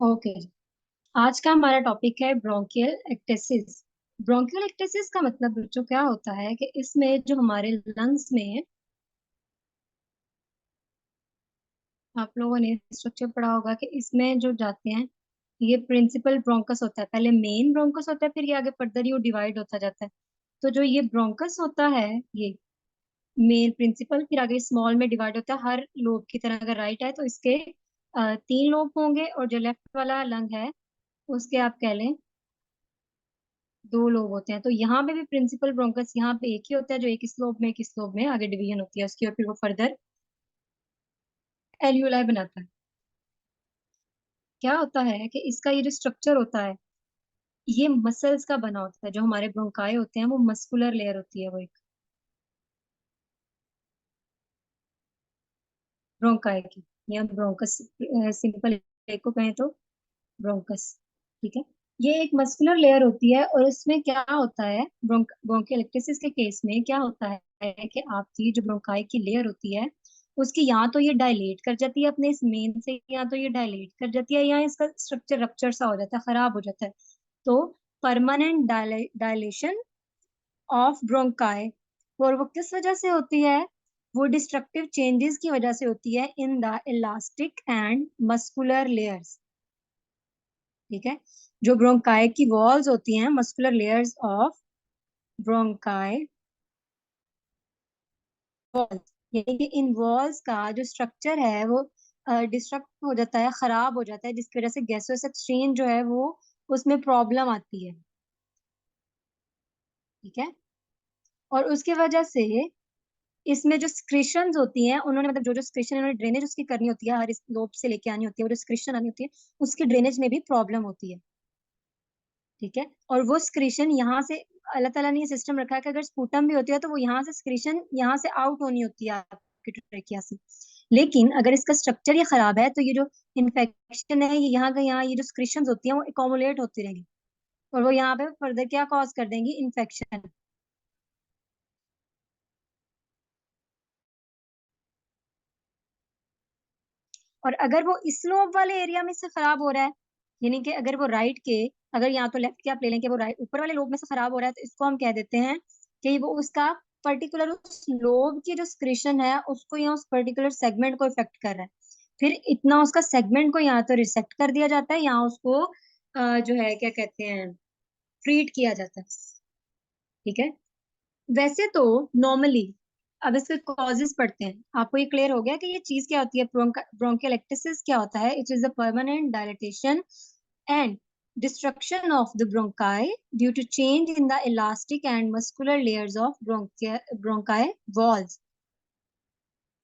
Okay. आज का हमारा टॉपिक है ब्रोंकियल एक्टेसिस। ब्रोंकियल एक्टेसिस का मतलब बच्चों क्या होता है कि इसमें जो हमारे लंग्स में, आप लोगों ने स्ट्रक्चर पढ़ा होगा कि इसमें जो जाते हैं, ये प्रिंसिपल ब्रोंकस होता है, पहले मेन ब्रोंकस होता है, फिर ये आगे फर्दर ये डिवाइड होता जाता है। तो जो ये ब्रोंकस होता है, ये मेन प्रिंसिपल, फिर आगे स्मॉल में डिवाइड होता है हर लोब की तरह। अगर राइट है तो इसके 3 लोब होंगे, और जो लेफ्ट वाला लंग है उसके आप कह लें 2 लोग होते हैं। तो यहाँ पे भी प्रिंसिपल ब्रोंकस यहाँ पे एक ही होता है, जो एक इस लोब में एक इस लोब में आगे डिवीजन होती है उसकी, और फिर वो फर्दर एल्यूलाई बनाता है। क्या होता है कि इसका ये जो स्ट्रक्चर होता है, ये मसल्स का बना होता है। जो हमारे ब्रोंकाई होते हैं वो मस्कुलर लेयर होती है, वो एक ब्रोंकाई की, या ब्रोंकस सिंपल को कहें तो ब्रोंकस। ठीक है, ये एक मस्कुलर लेयर होती है, और इसमें क्या होता है ब्रोंकियोलिटिस के केस में क्या होता है कि आपकी जो ब्रोंकाई की लेयर होती है उसकी या तो ये डायलेट कर जाती है अपने इस मेन से, या तो ये डायलेट कर जाती है, या इसका स्ट्रक्चर रप्चर सा हो जाता है, खराब हो जाता है। तो परमानेंट डायलेशन ऑफ ब्रोंकाई, और वो किस वजह से होती है? वो डिस्ट्रक्टिव चेंजेस की वजह से होती है in the elastic and muscular layers. ठीक है, जो ब्रोंकाई की वॉल्स होती हैं, muscular layers of bronchi walls, यानी कि इन वॉल्स का जो स्ट्रक्चर है वो डिस्ट्रक्ट हो जाता है, खराब हो जाता है, जिसकी वजह से गैसेस एक्सचेंज जो है वो उसमें प्रॉब्लम आती है। ठीक है, और उसकी वजह से इसमें जो स्क्रिशंस होती हैं, उन्होंने मतलब जो जो स्क्रिशन उन्होंने ड्रेनेज उसकी करनी होती है, हर इस लोब से लेके आनी होती है, वो जो स्क्रिशन आनी होती है उसकी ड्रेनेज में भी प्रॉब्लम होती है। ठीक है, और वो स्क्रीशन यहाँ से, अल्लाह ताला ने ये सिस्टम रखा है कि अगर स्पूटम भी होती है तो वो यहाँ से स्क्रीशन यहाँ से आउट होनी होती है आपकी ट्रेकिया से। लेकिन अगर इसका स्ट्रक्चर ये खराब है तो ये जो इन्फेक्शन है ये यहाँ का यहाँ, ये जो स्क्रीशन होती है वो एकोमुलेट होती रहेगी, और वो यहाँ पे फर्दर क्या कॉज कर देंगी? इन्फेक्शन। और अगर वो इस लोब वाले एरिया में से खराब हो रहा है, यानी कि अगर वो राइट के, अगर यहाँ तो लेफ्ट के आप ले लें कि वो राइट ऊपर वाले लोब में से खराब हो रहा है, तो इसको हम कह देते हैं कि वो उसका पर्टिकुलर उस लोब की जो स्क्रिशन है उसको, या उस पर्टिकुलर सेगमेंट को इफेक्ट कर रहा है। फिर इतना उसका सेगमेंट को यहाँ तो रिसेक्ट कर दिया जाता है, यहाँ उसको जो है क्या कहते हैं, ट्रीट किया जाता है। ठीक है, वैसे तो नॉर्मली, अब इसके कॉजेस पढ़ते हैं, आपको ये क्लियर हो गया कि ये चीज क्या होती है? ब्रोंकियल क्या होता है? It is a permanent dilatation and destruction of the bronchi due to change in the elastic and muscular layers of bronchi walls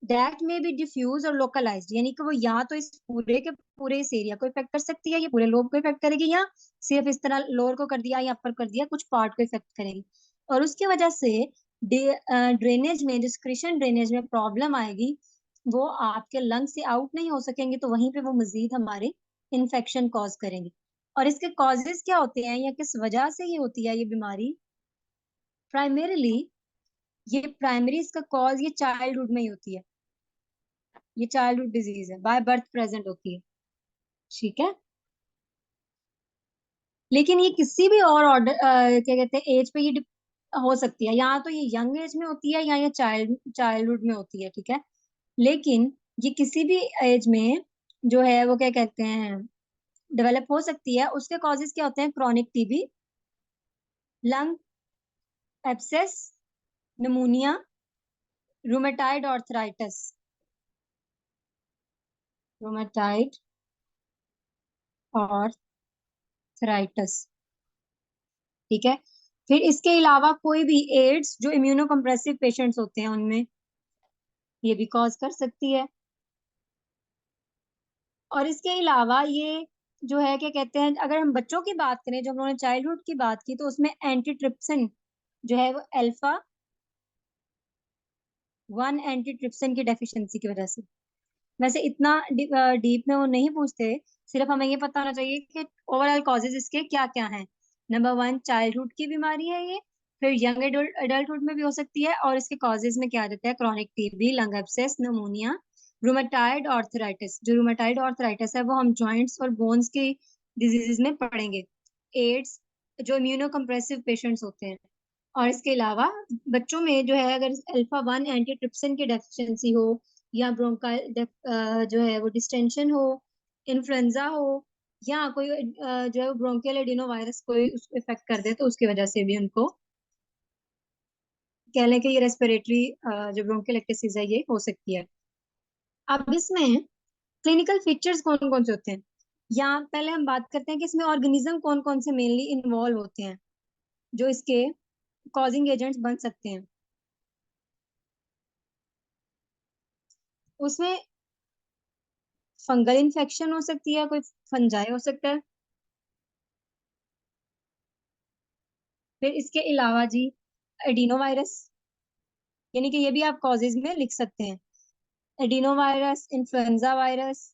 that may be diffuse और localized, यानी कि वो या तो इस पूरे के पूरे इस एरिया को इफेक्ट कर सकती है, ये पूरे लोब को इफेक्ट करेगी, या सिर्फ इस तरह लोअर को कर दिया या अपर कर दिया, कुछ पार्ट को इफेक्ट करेगी। और उसकी वजह से ड्रेनेज में, डिस्क्रिशन ड्रेनेज में प्रॉब्लम आएगी, वो आपके लंग से आउट नहीं हो सकेंगे, तो वहीं पे वो मजीद हमारे इन्फेक्शन कॉज करेंगे। और इसके कॉजेज क्या होते हैं या किस वजह से ये होती है ये बीमारी? प्राइमरीली, ये प्राइमरी इसका कॉज ये चाइल्डहुड में ही होती है, ये चाइल्डहुड डिजीज है, बाय बर्थ प्रेजेंट होती है। ठीक है, लेकिन ये किसी भी और ऑर्डर क्या कहते हैं एज पे ये हो सकती है, या तो ये यंग एज में होती है या ये चाइल्डहुड में होती है। ठीक है, लेकिन ये किसी भी एज में जो है वो क्या कहते हैं डेवलप हो सकती है। उसके कॉजेज क्या होते हैं? Chronic TB, lung abscess, pneumonia, rheumatoid arthritis, rheumatoid arthritis. ठीक है, फिर इसके अलावा कोई भी एड्स, जो इम्यूनो कंप्रेसिव पेशेंट्स होते हैं उनमें ये भी कॉज कर सकती है। और इसके अलावा ये जो है क्या कहते हैं, अगर हम बच्चों की बात करें, जो हम लोगों ने चाइल्डहुड की बात की, तो उसमें एंटीट्रिप्सिन जो है वो अल्फा 1 एंटीट्रिप्सिन की डेफिशिएंसी की वजह से। वैसे इतना डीप में वो नहीं पूछते, सिर्फ हमें ये पता होना चाहिए कि ओवरऑल कॉजेज इसके क्या क्या हैं। नंबर 1, चाइल्डहुड की बीमारी है ये, फिर यंग एडल्टहुड में भी हो सकती है, और इसके कॉजेज में क्या आ जाता है? Chronic TB, lung abscess, pneumonia, rheumatoid arthritis, जो रूमेटाइड आर्थराइटिस है वो हम जॉइंट्स और बोन्स की डिजीजेज में पढ़ेंगे। एड्स, जो इम्यूनो कंप्रेसिव पेशेंट्स होते हैं। और इसके अलावा बच्चों में जो है अगर अल्फा वन एंटीट्रिप्सिन की डेफिशिएंसी हो, या ब्रोंकाइल जो है वो डिस्टेंशन हो, इन्फ्लुएंजा हो, या कोई जो है ब्रोंकियल एडिनोवायरस कोई उसको इफेक्ट कर दे, तो उसकी वजह से भी उनको कह लें कि ये रेस्पिरेटरी जो ब्रोंकियल एक्टिसिस है ये हो सकती है। अब इसमें क्लिनिकल फीचर्स कौन कौन से होते हैं, या पहले हम बात करते हैं कि इसमें ऑर्गेनिज्म कौन कौन से मेनली इन्वॉल्व होते हैं जो इसके कॉजिंग एजेंट्स बन सकते हैं। उसमें फंगल इन्फेक्शन हो सकती है, कोई फंजाई हो सकता है। फिर इसके अलावा जी एडिनोवायरस, यानी कि ये भी आप कॉजेज में लिख सकते हैं, एडिनोवायरस, इन्फ्लुएंजा वायरस।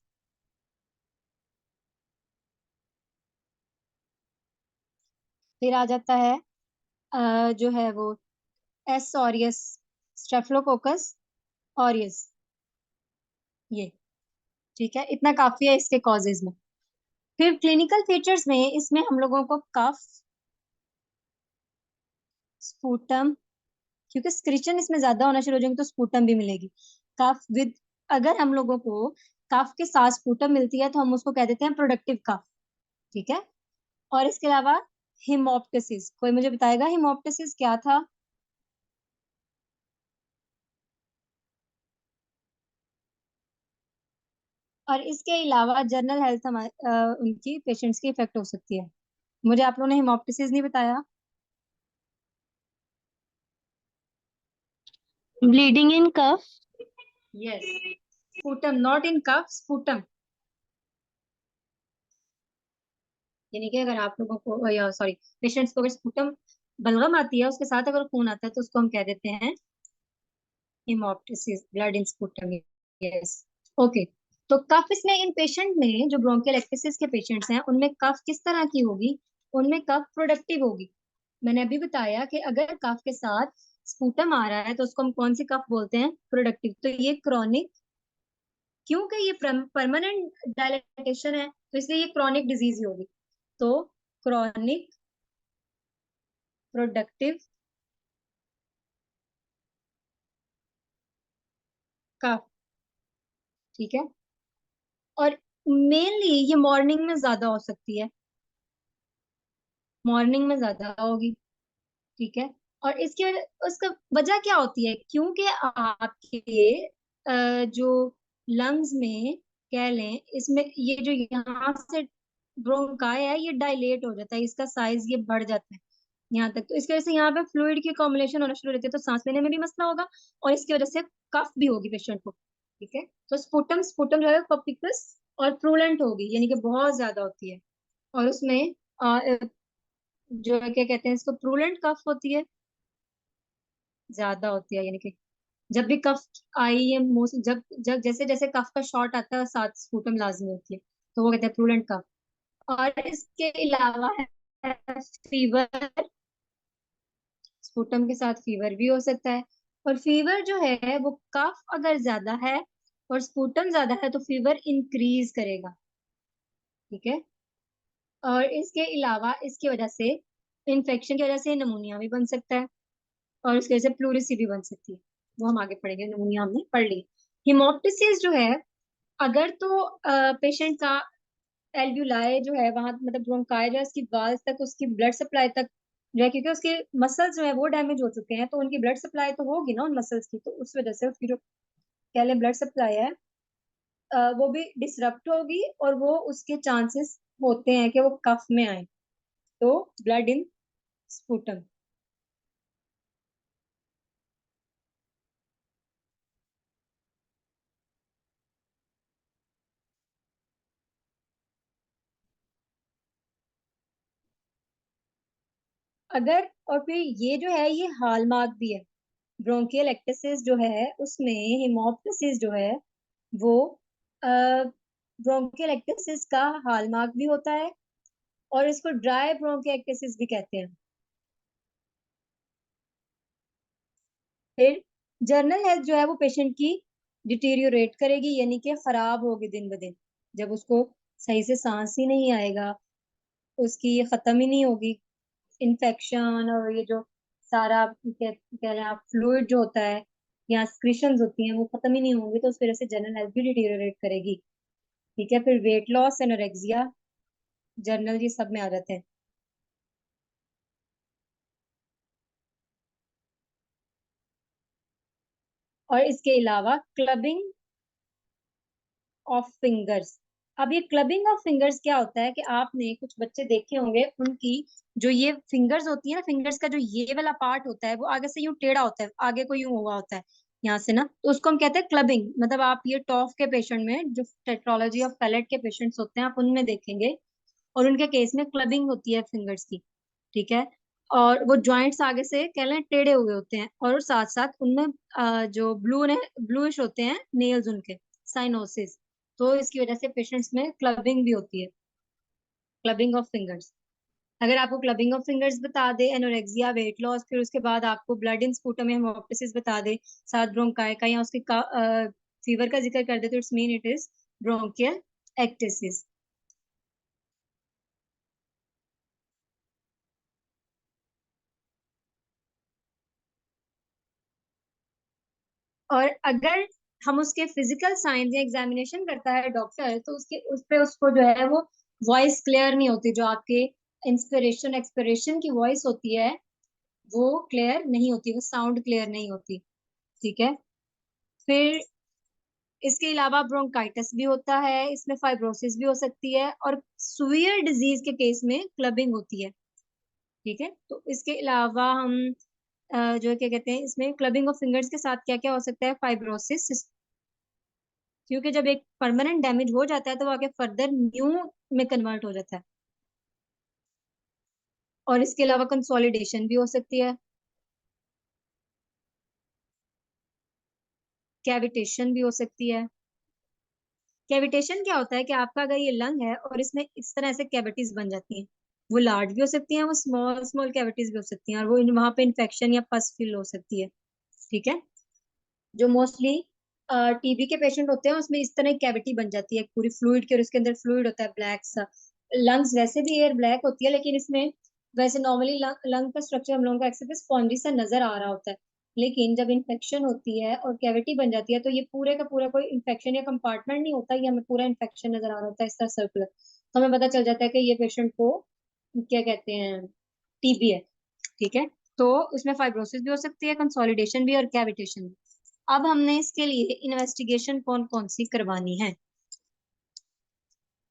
फिर आ जाता है जो है वो एस ऑरियस, स्टेफिलोकोकस ऑरियस, ये ठीक है, इतना काफी है इसके कॉजेज में। फिर क्लिनिकल फीचर्स में इसमें हम लोगों को कफ, स्पूटम, क्योंकि स्क्रिचन इसमें ज्यादा होना शुरू हो जाएंगे तो स्पूटम भी मिलेगी। कफ विद, अगर हम लोगों को कफ के साथ स्पूटम मिलती है तो हम उसको कह देते हैं प्रोडक्टिव कफ, ठीक है। और इसके अलावा हिमोप्टिसिस, कोई मुझे बताएगा हिमोप्टिसिस क्या था। और इसके अलावा जनरल हेल्थ उनकी पेशेंट्स की इफेक्ट हो सकती है। मुझे आप लोगों ने हिमोप्टिसिस नहीं बताया। Bleeding in cough. Yes, sputum, not in cough, sputum, यानी कि अगर आप लोगों को या सॉरी पेशेंट्स को अगर स्पूटम बलगम आती है उसके साथ अगर खून आता है तो उसको हम कह देते हैं haemoptysis, blood in sputum. Yes, okay. तो कफ इसमें इन पेशेंट में जो ब्रोंकियल एक्टिसिस के पेशेंट्स हैं उनमें कफ किस तरह की होगी, उनमें कफ प्रोडक्टिव होगी। मैंने अभी बताया कि अगर कफ के साथ स्पूटम आ रहा है तो उसको हम कौन सी कफ बोलते हैं, प्रोडक्टिव। तो ये क्रॉनिक, क्योंकि ये परमानेंट डायलेटेशन है तो इसलिए ये क्रॉनिक डिजीज ही होगी। तो क्रॉनिक प्रोडक्टिव कफ, ठीक है। और मेनली ये मॉर्निंग में ज्यादा हो सकती है, मॉर्निंग में ज्यादा होगी, ठीक है। और इसकी वजह, उसका वजह क्या होती है, क्योंकि आपके जो लंग्स में कह लें, इसमें ये जो यहाँ से ब्रोंकाई है ये डायलेट हो जाता है, इसका साइज ये बढ़ जाता है यहाँ तक, तो इसकी वजह से यहाँ पे फ्लूइड की कॉम्बिनेशन होना शुरू हो जाती है, तो सांस लेने में भी मसला होगा और इसकी वजह से कफ भी होगी पेशेंट को, ठीक है। तो स्पुटम, स्पुटम जो है पपिकस और प्रूलेंट होगी, यानी कि बहुत ज्यादा होती है। और उसमें जो है क्या कहते हैं इसको, प्रूलेंट कफ होती है, ज्यादा होती है, यानी कि जब भी कफ आई है मोस्ट, जब जब जैसे जैसे कफ का शॉट आता है साथ स्पूटम लाजमी होती है, तो वो कहते हैं प्रूलेंट कफ। और इसके अलावा है फीवर, स्पूटम के साथ फीवर भी हो सकता है। और फीवर जो है वो कफ अगर ज्यादा है और स्पूटम ज्यादा है तो फीवर इंक्रीज करेगा, ठीक है। और इसके अलावा इसकी वजह से, इन्फेक्शन की वजह से नमूनिया भी बन सकता है और उसकी वजह से प्लूरिसी भी बन सकती है, वो हम आगे पढ़ेंगे, नमूनिया हमने पढ़ ली। हिमोप्टिसिस जो है, अगर तो पेशेंट का एल्व्यूलाई जो है वहां मतलब ब्रोंकाई जो है उसकी वाल्स तक, उसकी ब्लड सप्लाई तक जो है, क्योंकि उसके मसल्स जो है वो डैमेज हो चुके हैं तो उनकी ब्लड सप्लाई तो होगी ना उन मसल्स की, तो उस वजह से उसकी जो कह लें ब्लड सप्लाई है वो भी डिसरप्ट होगी और वो उसके चांसेस होते हैं कि वो कफ में आए, तो ब्लड इन स्पूटम। अगर और फिर ये जो है ये हॉलमार्क भी है, ब्रोंकियल एक्टिसिस जो है उसमें हिमोप्टिसिस जो है वो ब्रोंकियल एक्टिसिस का हॉलमार्क भी होता है और इसको ड्राई ब्रोंकियल एक्टिसिस भी कहते हैं। फिर जर्नल हेल्थ जो है वो पेशेंट की डिटीरियोरेट करेगी, यानी कि खराब होगी दिन ब दिन। जब उसको सही से सांस ही नहीं आएगा, उसकी ये खत्म ही नहीं होगी, इन्फेक्शन और ये जो सारा कह रहे हैं आप फ्लूइड जो होता है या स्क्रीशंस होती हैं वो खत्म ही नहीं होंगी, तो उस वजह से जनरल हेल्थ भी डिटीरियोरेट करेगी। ठीक है, फिर वेट लॉस, एनोरेक्सिया, जर्नल ये सब में आ जाते हैं। और इसके अलावा क्लबिंग ऑफ फिंगर्स। अब ये क्लबिंग ऑफ फिंगर्स क्या होता है कि आपने कुछ बच्चे देखे होंगे, उनकी जो ये फिंगर्स होती है ना, फिंगर्स का जो ये वाला पार्ट होता है वो आगे से यूं टेढ़ा होता है, आगे को यूं हुआ होता है यहाँ से ना, तो उसको हम कहते हैं क्लबिंग। मतलब आप ये टॉफ के पेशेंट में, जो टेट्रोलॉजी ऑफ पैलेट के पेशेंट्स होते हैं, आप उनमें देखेंगे, और उनके केस में क्लबिंग होती है फिंगर्स की। ठीक है, और वो जॉइंट्स आगे से कह लें टेढ़े हुए होते हैं, और साथ साथ उनमें जो ब्लूइश होते हैं नेल्स उनके, साइनोसिस। तो इसकी वजह से पेशेंट्स में क्लबिंग भी होती है, क्लबिंग ऑफ फिंगर्स। अगर आपको क्लबिंग ऑफ फिंगर्स बता दे, एनोरेक्सिया, वेट लॉस, फिर उसके बाद आपको ब्लड इन स्पूटम या हेमोप्टिसिस बता दे, साथ ब्रोंकाई का या उसके फीवर का जिक्र कर दे, तो it's mean it is bronchiectasis. और अगर हम उसके फिजिकल साइंस या एग्जामिनेशन करता है डॉक्टर, तो उसके उस पे उसको जो है वो वॉइस क्लियर नहीं होती, जो आपके इंस्पिरेशन एक्सपिरेशन की वॉइस होती है वो क्लियर नहीं होती, वो साउंड क्लियर नहीं होती। ठीक है, फिर इसके अलावा ब्रोंकाइटिस भी होता है, इसमें फाइब्रोसिस भी हो सकती है, और सुवियर डिजीज के केस में क्लबिंग होती है। ठीक है, तो इसके अलावा हम जो क्या कहते हैं, इसमें क्लबिंग ऑफ फिंगर्स के साथ क्या क्या हो सकता है, फाइब्रोसिस, क्योंकि जब एक परमानेंट डैमेज हो जाता है तो वो आगे फर्दर न्यू में कन्वर्ट हो जाता है। और इसके अलावा कंसोलिडेशन भी हो सकती है, कैविटेशन भी हो सकती है। कैविटेशन क्या होता है कि आपका अगर ये लंग है और इसमें इस तरह से कैविटीज बन जाती हैं, वो लार्ज भी हो सकती हैं, वो स्मॉल स्मॉल कैविटीज भी हो सकती हैं, और वो वहां पे इन्फेक्शन या पस फील हो सकती है। ठीक है, जो मोस्टली टीबी के पेशेंट होते हैं उसमें इस तरह की कैविटी बन जाती है पूरी फ्लूइड की, और उसके अंदर फ्लूइड होता है ब्लैक सा। लंग्स वैसे भी एयर ब्लैक होती है, लेकिन इसमें वैसे नॉर्मली लंग का स्ट्रक्चर हम लोगों का एक्सेस स्पॉन्जी सा नजर आ रहा होता है, लेकिन जब इन्फेक्शन होती है और कैविटी बन जाती है तो ये पूरे का पूरा कोई इन्फेक्शन या कंपार्टमेंट नहीं होता, ये हमें पूरा इन्फेक्शन नजर आ रहा होता है इस तरह सर्कुलर, तो हमें पता चल जाता है कि ये पेशेंट को क्या कहते हैं, टीबी है। ठीक है, तो उसमें फाइब्रोसिस भी हो सकती है, कंसोलिडेशन भी और कैविटेशन भी। अब हमने इसके लिए इन्वेस्टिगेशन कौन कौन सी करवानी है।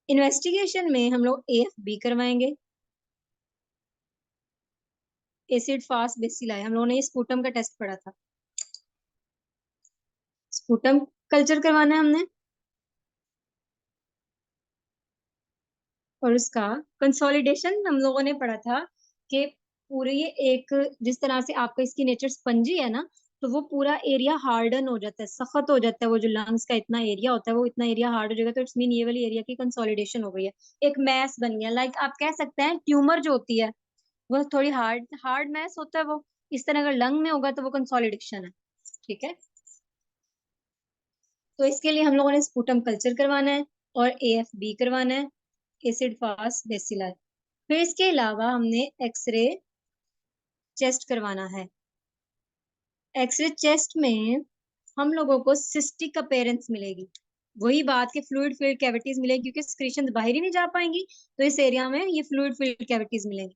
इन्वेस्टिगेशन में हम लोग एएफबी करवाएंगे, एसिड फास्ट बेसिलाई, हम लोगों ने ये स्पूटम का टेस्ट पढ़ा था, स्पूटम कल्चर करवाना है हमने। और उसका कंसोलिडेशन हम लोगों ने पढ़ा था कि पूरे ये एक, जिस तरह से आपका इसकी नेचर स्पंजी है ना, तो वो पूरा एरिया हार्डन हो जाता है, सख्त हो जाता है, वो जो लंग्स का इतना एरिया होता है वो इतना एरिया हार्ड हो जाएगा, तो इट्स मीन ये वाली एरिया की कंसोलिडेशन हो गई है, एक मैस बन गया, लाइक आप कह सकते हैं ट्यूमर जो होती है वो थोड़ी हार्ड हार्ड मैस होता है वो, इस तरह अगर लंग में होगा तो वो कंसोलिडेशन है। ठीक है, तो इसके लिए हम लोगों ने स्पूटम कल्चर करवाना है और एएफबी करवाना है, एसिड फास्ट बेसिलर। फिर इसके अलावा हमने एक्सरे चेस्ट करवाना है। एक्सरे चेस्ट में हम लोगों को सिस्टिक अपीयरेंस मिलेगी, वही बात के फ्लूइड फिल्ड कैविटीज मिलेगी, क्योंकि सिक्रीशन बाहर ही नहीं जा पाएंगी, तो इस एरिया में ये फ्लूइड फिल्ड कैविटीज मिलेंगी।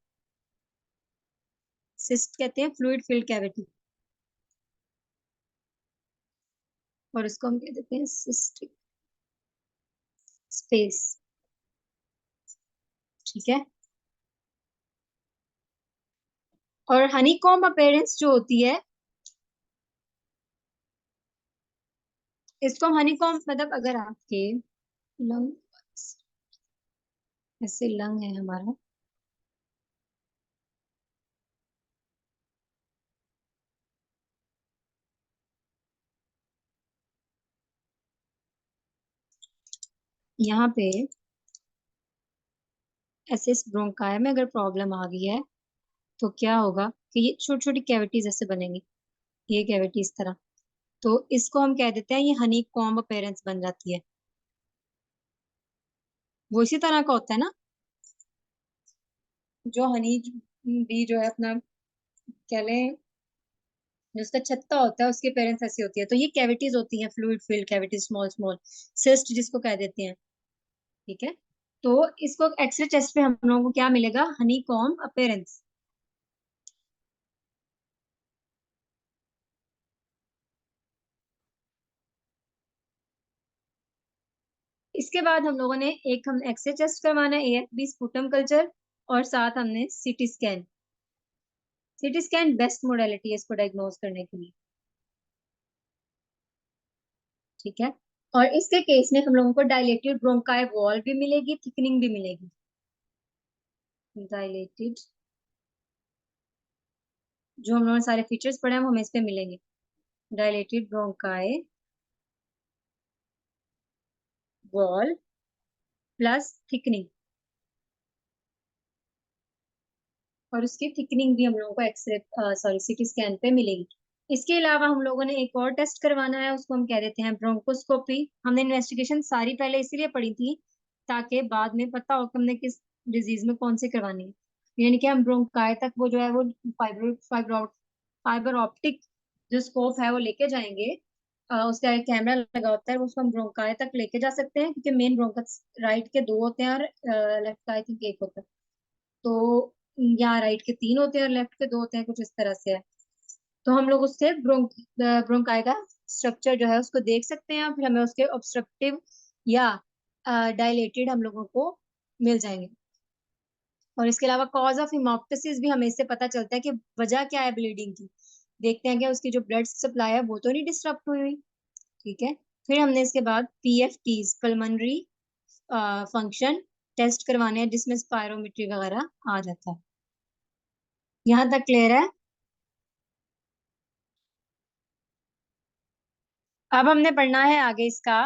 सिस्ट कहते हैं फ्लूइड फिल्ड कैविटी, और उसको हम कह देते हैं सिस्टिक स्पेस। ठीक है, और हनीकॉम्ब अपीयरेंस जो होती है, इसको हम हनीकॉम्ब मतलब अगर आपके लंग, ऐसे लंग है हमारा, यहाँ पे ऐसे इस ब्रोंकाई में अगर प्रॉब्लम आ गई है तो क्या होगा कि ये छोटी छोटी कैविटीज ऐसे बनेंगी, ये कैविटी इस तरह, तो इसको हम कह देते हैं ये हनी कॉम्ब अपीयरेंस बन जाती है। वो इसी तरह का होता है ना, जो हनी बी जो है अपना, कह लें, जो उसका छत्ता होता है उसकी अपीयरेंस ऐसी होती है। तो ये कैविटीज होती हैं, fluid filled cavities, small small cyst जिसको कह देते हैं। ठीक है। तो इसको एक्सरे चेस्ट पे हम लोगों को क्या मिलेगा? Honey comb appearance. इसके बाद हम लोगों ने एक हम एक्सरे टेस्ट करवाना है, AFB स्पूटम कल्चर, और साथ हमने CT scan. CT scan best modality है इसको डायग्नोज करने के लिए। ठीक है। और इसके केस में हम लोगों को डायलेटेड ब्रोंकाई वॉल भी मिलेगी, थिकनिंग भी मिलेगी। डायलेटेड, जो हम लोगों ने सारे फीचर्स पढ़े हैं वो हमें इस पे मिलेंगे। Dilated bronchi wall plus thickening, और उसकी थिकनिंग भी हम लोगों को एक्सरे सॉरी सीटी स्कैन पे मिलेगी। इसके अलावा हम लोगों ने एक और टेस्ट करवाना है, उसको हम कह देते हैं ब्रोंकोस्कोपी। हमने इन्वेस्टिगेशन सारी पहले इसीलिए पढ़ी थी ताकि बाद में पता हो कि हमने किस डिजीज में कौन सी करवानी है। यानी कि हम ब्रोंकाई तक वो जो है वो फाइबर ऑप्टिक जो स्कोप है वो लेके जाएंगे। उसका एक कैमरा लगा होता है, उसको हम ब्रोंकाई तक लेके जा सकते हैं, क्योंकि मेन ब्रोंकस राइट के दो होते हैं और लेफ्ट का आई थिंक एक होता है। तो यहाँ राइट के तीन होते हैं और लेफ्ट के दो होते हैं, कुछ इस तरह से है। तो हम लोग उससे ब्रोंकाई का स्ट्रक्चर जो है उसको देख सकते हैं, और फिर हमें उसके ऑब्स्ट्रक्टिव या डायलेटेड हम लोगों को मिल जाएंगे। और इसके अलावा कॉज ऑफ हिमोप्टिसिस भी हमें इससे पता चलता है कि वजह क्या है ब्लीडिंग की। देखते हैं कि उसकी जो ब्लड सप्लाई है वो तो नहीं डिस्टर्ब हुई हुई। ठीक है। फिर हमने इसके बाद PFTs पल्मोनरी फंक्शन टेस्ट करवाने हैं, जिसमें स्पायरोमेट्री वगैरह आ जाता है। यहाँ तक क्लियर है? अब हमने पढ़ना है आगे इसका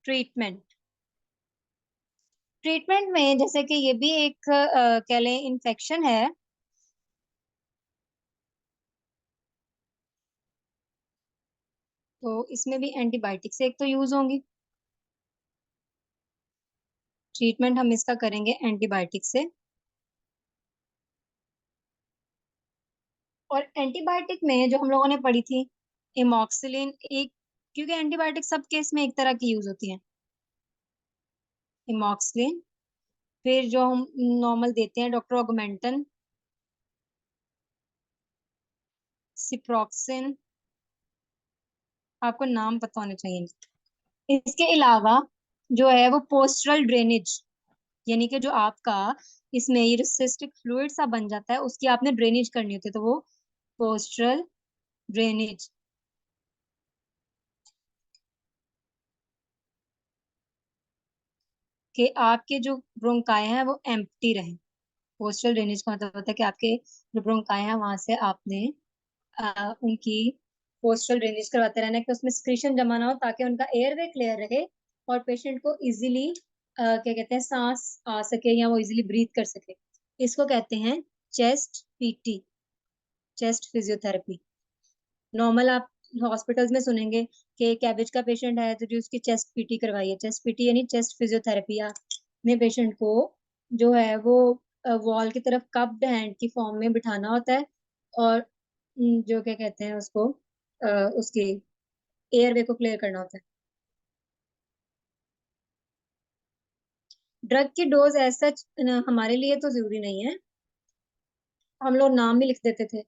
ट्रीटमेंट। ट्रीटमेंट में जैसे कि ये भी एक कह लें इन्फेक्शन है, तो इसमें भी एंटीबायोटिक्स एक तो यूज होंगी। ट्रीटमेंट हम इसका करेंगे एंटीबायोटिक से। और एंटीबायोटिक में जो हम लोगों ने पढ़ी थी एमॉक्सिलिन एक, क्योंकि एंटीबायोटिक सब केस में एक तरह की यूज होती है, एमॉक्सिलिन। फिर जो हम नॉर्मल देते हैं डॉक्टर ऑगमेंटन, सिप्रोक्सिन, आपको नाम पता होने चाहिए। इसके अलावा जो है वो पोस्टरल ड्रेनेज, यानी कि जो आपका इसमें ये सिस्टिक फ्लूइड सा बन जाता है उसकी आपने ड्रेनेज करनी होती है, तो वो पोस्टरल ड्रेनेज। कि आपके जो ब्रोंकाई हैं वो एम्प्टी रहे। पोस्टरल ड्रेनेज का मतलब होता है कि आपके जो ब्रोंकाई हैं वहां से आपने उनकी पोस्टल ड्रेनेज करवाते रहना है, कि उसमें सिक्रीशन जमा ना हो, ताकि उनका एयरवे क्लियर रहे और पेशेंट को इजीली क्या कहते हैं सांस आ सके या वो इजीली ब्रीथ कर सके। इसको कहते हैं chest PT, chest physiotherapy. Normal आप हॉस्पिटल्स में सुनेंगे कि कैबेज का पेशेंट है तो जो उसकी चेस्ट PT करवाइए। चेस्ट PT यानी चेस्ट फिजियोथेरेपी। अपने पेशेंट को जो है वो वॉल की तरफ कप्ड हैंड की फॉर्म में बिठाना होता है, और जो क्या कहते हैं उसको उसकी एयरवे को क्लियर करना होता है। ड्रग की डोज ऐसा हमारे लिए तो जरूरी नहीं है, हम लोग नाम भी लिख देते थे,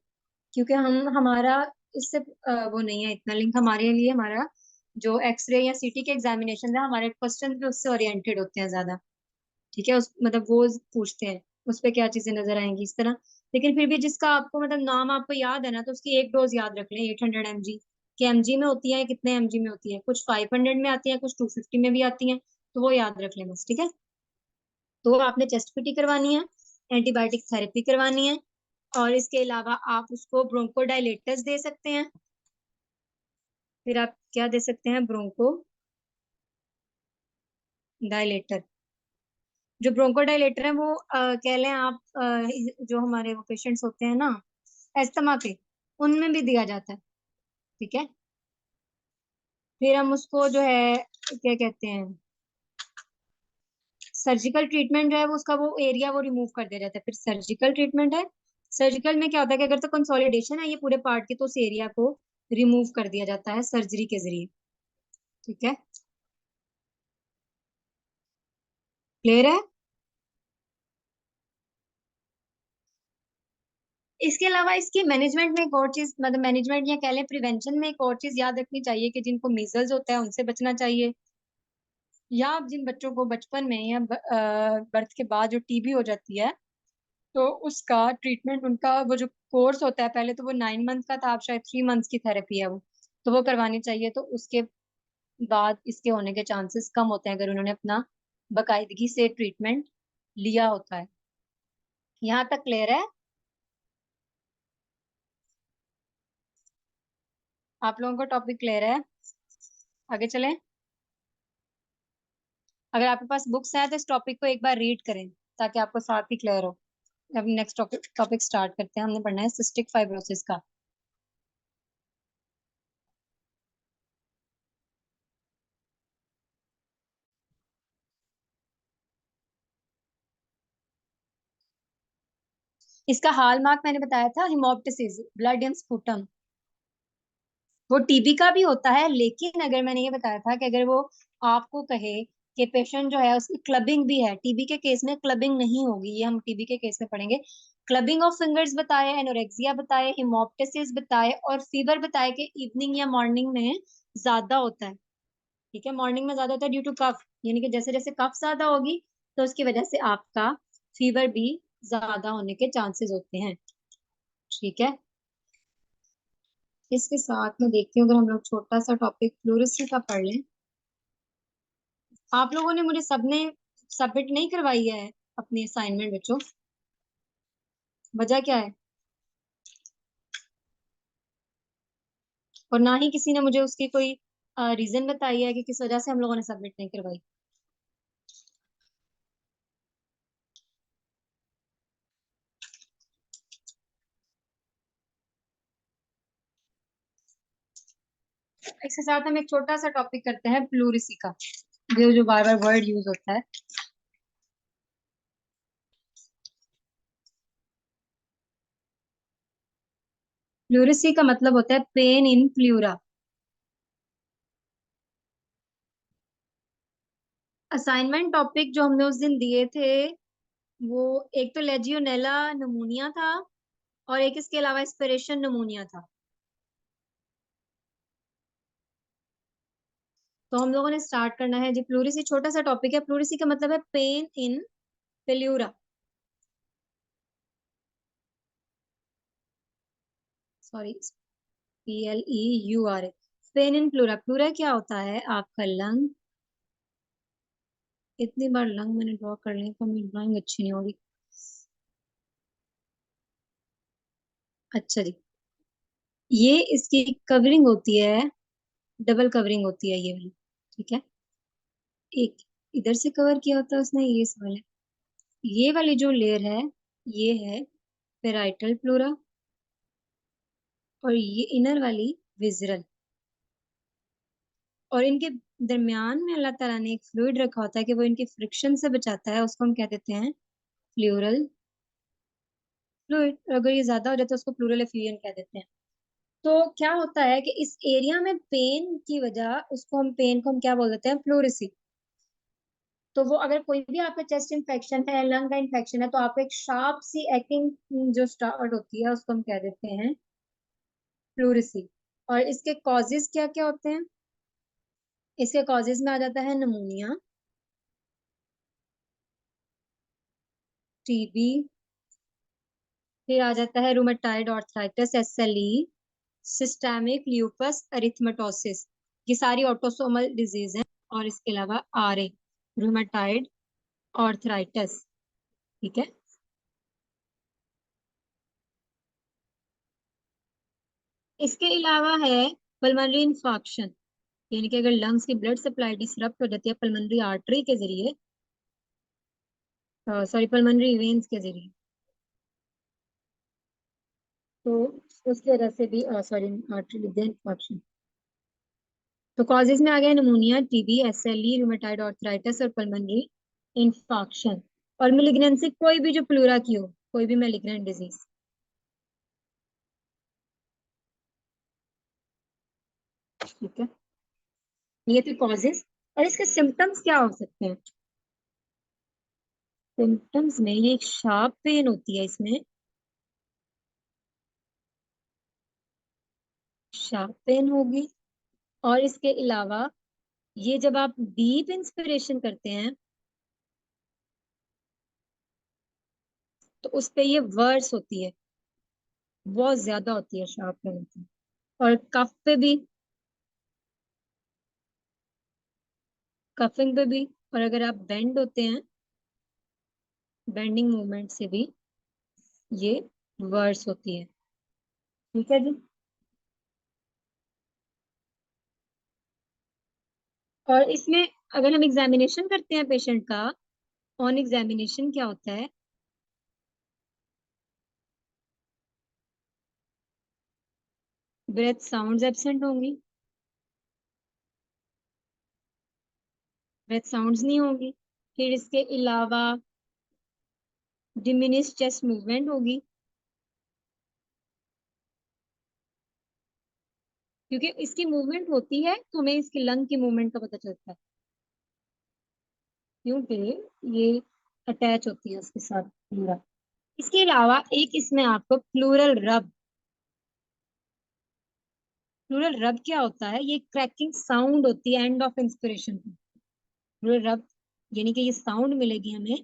क्योंकि हम हमारा इससे वो नहीं है इतना लिंक हमारे लिए। हमारा जो एक्सरे या CT के एग्जामिनेशन है हमारे क्वेश्चन भी उससे ओरिएंटेड होते हैं ज्यादा। ठीक है, उस मतलब वो पूछते हैं उस पे क्या चीजें नजर आएंगी इस तरह। लेकिन फिर भी जिसका आपको मतलब नाम आपको याद है ना, तो उसकी एक डोज याद रख लें, 800 mg के MG में होती है, कितने MG में होती है, कुछ 500 में आती है, कुछ 250 में भी आती है, तो वो याद रख लें बस। ठीक है। तो आपने चेस्ट PT करवानी है, एंटीबायोटिक थेरेपी करवानी है, और इसके अलावा आप उसको ब्रोंकोडायलेटर्स दे सकते हैं। फिर आप क्या दे सकते हैं? Bronco dilator. जो ब्रोंकोडायलेटर है वो कह लें आप जो हमारे वो पेशेंट्स होते हैं ना अस्थमा के, उनमें भी दिया जाता है। ठीक है। फिर हम उसको जो है क्या कहते हैं, सर्जिकल ट्रीटमेंट जो है वो उसका वो एरिया वो रिमूव कर दिया जाता है। फिर सर्जिकल ट्रीटमेंट है, सर्जिकल में क्या होता है कि अगर तो कंसोलिडेशन है ये पूरे पार्ट की, तो उस एरिया को रिमूव कर दिया जाता है सर्जरी के जरिए। ठीक है, क्लियर है। इसके अलावा इसकी मैनेजमेंट में एक और चीज, मतलब मैनेजमेंट या कह लें प्रिवेंशन में एक और चीज याद रखनी चाहिए कि जिनको मीजल्स होता है उनसे बचना चाहिए, या जिन बच्चों को बचपन में या बर्थ के बाद जो टीबी हो जाती है, तो उसका ट्रीटमेंट, उनका वो जो कोर्स होता है, पहले तो वो 9 मंथ का था, अब शायद 3 मंथ्स की थेरेपी है वो, तो वो करवानी चाहिए। तो उसके बाद इसके होने के चांसेस कम होते हैं अगर उन्होंने अपना बाकायदगी से ट्रीटमेंट लिया होता है। यहाँ तक क्लियर है आप लोगों को? टॉपिक क्लियर है? आगे चलें। अगर आपके पास बुक्स हैं तो इस टॉपिक को एक बार रीड करें ताकि आपको साथ ही क्लियर हो। अब नेक्स्ट टॉपिक टॉपिक स्टार्ट करते हैं। हमने पढ़ना है सिस्टिक फाइब्रोसिस का। इसका हॉल मार्क मैंने बताया था हिमोप्टिसिस, ब्लड इन स्पूटम। वो टीबी का भी होता है, लेकिन अगर मैंने ये बताया था कि अगर वो आपको कहे कि पेशेंट जो है उसकी क्लबिंग भी है, टीबी के केस में क्लबिंग नहीं होगी, ये हम टीबी के केस में पढ़ेंगे। क्लबिंग ऑफ फिंगर्स बताए, एनोरेक्सिया बताए, हिमोप्टिसिस बताए, और फीवर बताए कि इवनिंग या मॉर्निंग में ज्यादा होता है। ठीक है, मॉर्निंग में ज्यादा होता है ड्यू टू कफ, यानी कि जैसे जैसे कफ ज्यादा होगी तो उसकी वजह से आपका फीवर भी ज्यादा होने के चांसेस होते हैं। ठीक है, इसके साथ में देखती हूँ अगर हम लोग छोटा सा टॉपिक फ्लोरेसी का पढ़ लें। आप लोगों ने मुझे सबने सबमिट नहीं करवाई है अपनी असाइनमेंट बच्चों, वजह क्या है? और ना ही किसी ने मुझे उसकी कोई रीजन बताई है कि किस वजह से हम लोगों ने सबमिट नहीं करवाई। इसके साथ हम एक छोटा सा टॉपिक करते हैं प्लूरिसी का, जो बार बार वर्ड यूज होता है। प्लूरिसी का मतलब होता है pain in pleura. Assignment topic जो हमने उस दिन दिए थे, वो एक तो लेजियोनेला नमूनिया था, और एक इसके अलावा एस्पिरेशन नमूनिया था। तो हम लोगों ने स्टार्ट करना है जी प्लूरिसी, छोटा सा टॉपिक है। प्लूरिसी का मतलब है pain in pleura, sorry, PLEURA, pain in pleura. Pleura क्या होता है? आपका लंग, इतनी बार लंग मैंने ड्रॉ कर लिया तो मेरी ड्राइंग अच्छी नहीं होगी। अच्छा जी, ये इसकी कवरिंग होती है, डबल कवरिंग होती है ये वाली। ठीक है, एक इधर से कवर किया होता है उसने, ये सवाल है। ये वाली जो लेयर है ये है पेराइटल प्लूरा, और ये इनर वाली विजरल, और इनके दरमियान में अल्लाह ताला ने एक फ्लूइड रखा होता है कि वो इनके फ्रिक्शन से बचाता है, उसको हम क्या देते हैं? Pleural fluid. और अगर ये ज्यादा हो जाता है उसको प्लूरल एफ्यूजन कह देते हैं। तो क्या होता है कि इस एरिया में पेन की वजह, उसको हम पेन को हम क्या बोल देते हैं? प्लूरिसी। तो वो अगर कोई भी आपका चेस्ट इन्फेक्शन है, लंग का इन्फेक्शन है, तो आपको एक शार्प सी एक्टिंग जो स्टार्ट होती है उसको हम कह देते हैं प्लूरिसी। और इसके कॉजेज क्या क्या होते हैं? इसके कॉजेज में आ जाता है नमूनिया, टीबी, फिर आ जाता है rheumatoid arthritis, SLE, systemic lupus erythematosus, ये सारी ऑटोसोमल डिजीज हैं। और इसके अलावा RA, रूमेटाइड आर्थराइटिस। ठीक है, इसके अलावा है पल्मोनरी इन्फेक्शन, यानी कि अगर लंग्स की ब्लड सप्लाई डिसरप्ट हो जाती है पल्मोनरी आर्टरी के जरिए, सॉरी पल्मोनरी वेन्स के जरिए, तो उसकी वजह से भी, सॉरी आर्टरी इन्फेक्शन, तो कॉजेज में आ गया pneumonia, TB, SLE, rheumatoid arthritis और पल्मोनरी इंफाक्शन। और मेलिग्नेंसी कोई भी जो प्लूरा की हो, कोई भी मेलिग्नेंट डिजीज। ठीक है, ये थे कॉजेज। और इसके सिम्टम्स क्या हो सकते हैं? सिम्टम्स में ये एक शार्प पेन होती है इसमें, शार्प पेन होगी। और इसके अलावा ये जब आप डीप इंस्पिरेशन करते हैं तो उस पे ये वर्स होती है, बहुत ज्यादा होती है शार्प पेन होती है। और कफ पे भी, कफिंग पे भी। और अगर आप बेंड होते हैं, बेंडिंग मूवमेंट से भी ये वर्स होती है। ठीक है जी। और इसमें अगर हम एग्जामिनेशन करते हैं पेशेंट का, ऑन एग्जामिनेशन क्या होता है? ब्रेथ साउंड्स एब्सेंट होंगी, ब्रेथ साउंड्स नहीं होंगी। फिर इसके अलावा डिमिनिश चेस्ट मूवमेंट होगी, क्योंकि इसकी मूवमेंट होती है तो हमें इसकी लंग की मूवमेंट का पता चलता है, क्योंकि ये अटैच होती है उसके साथ पूरा। इसके अलावा एक इसमें आपको प्लूरल रब, प्लूरल रब क्या होता है? ये क्रैकिंग साउंड होती है एंड ऑफ इंस्पिरेशन की। प्लूरल रब यानी कि ये साउंड मिलेगी हमें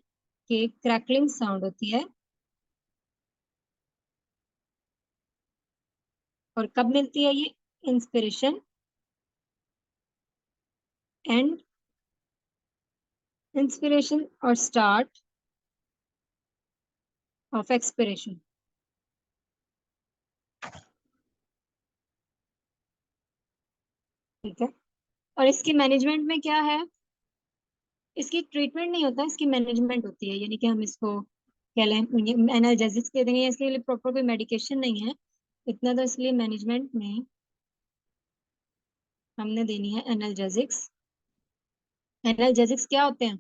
कि क्रैकलिंग साउंड होती है। और कब मिलती है ये? इंस्पिरेशन एंड, इंस्पिरेशन और स्टार्ट ऑफ एक्सपिरेशन। ठीक है। और इसकी मैनेजमेंट में क्या है? इसकी ट्रीटमेंट नहीं होता, इसकी मैनेजमेंट होती है। यानी कि हम इसको क्या लें, एनाल्जेसिक्स दे देंगे, इसके लिए प्रॉपर कोई मेडिकेशन नहीं है। इतना तो इसलिए मैनेजमेंट में हमने देनी है एनाल्जेसिक्स। एनाल्जेसिक्स क्या होते हैं?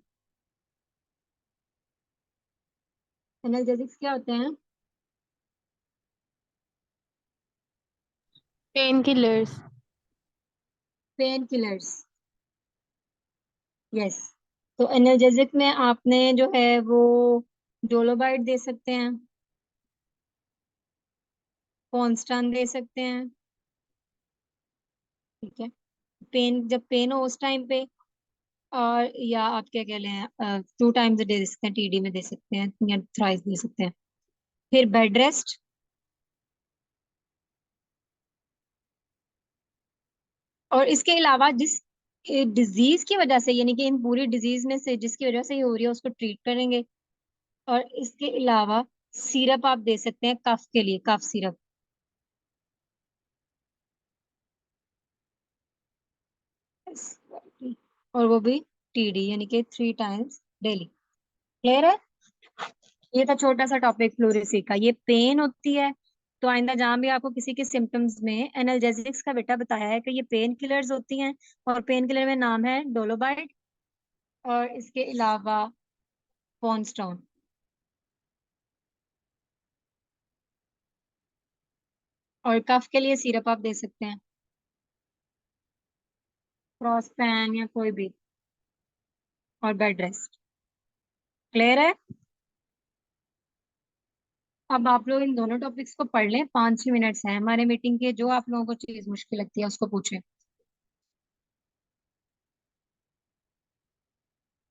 एनाल्जेसिक्स क्या होते हैं? Pain killers. Pain killers. Yes. तो एनाल्जेसिक में आपने जो है वो डोलोबाइट दे सकते हैं, कॉन्स्टान दे सकते हैं। ठीक है। पेन, जब पेन हो उस टाइम पे। और या आप क्या कह लें, 2 टाइम्स दे सकते हैं, टीडी में दे सकते हैं या थ्राइस दे सकते हैं। फिर बेड रेस्ट। और इसके अलावा जिस डिजीज की वजह से, यानी कि इन पूरी डिजीज में से जिसकी वजह से ये हो रही है उसको ट्रीट करेंगे। और इसके अलावा सिरप आप दे सकते हैं कफ के लिए, कफ सिरप। और वो भी टीडी, यानी कि 3 टाइम्स डेली। क्लियर है? ये था छोटा सा टॉपिक फ्लोरेसी का। ये पेन होती है तो आइंदा जहां भी आपको किसी के सिम्टम्स में एनाल्जेसिक्स का बेटा बताया है कि ये पेन किलर्स होती हैं, और पेन किलर में नाम है डोलोबाइट और इसके अलावा पॉन्स्टोन। और कफ के लिए सिरप आप दे सकते हैं, क्रॉसपैन या कोई भी। और बेड रेस्ट। क्लियर है? अब आप लोग इन दोनों टॉपिक्स को पढ़ लें, 5-6 मिनट्स हैं हमारे मीटिंग के। जो आप लोगों को चीज मुश्किल लगती है उसको पूछें।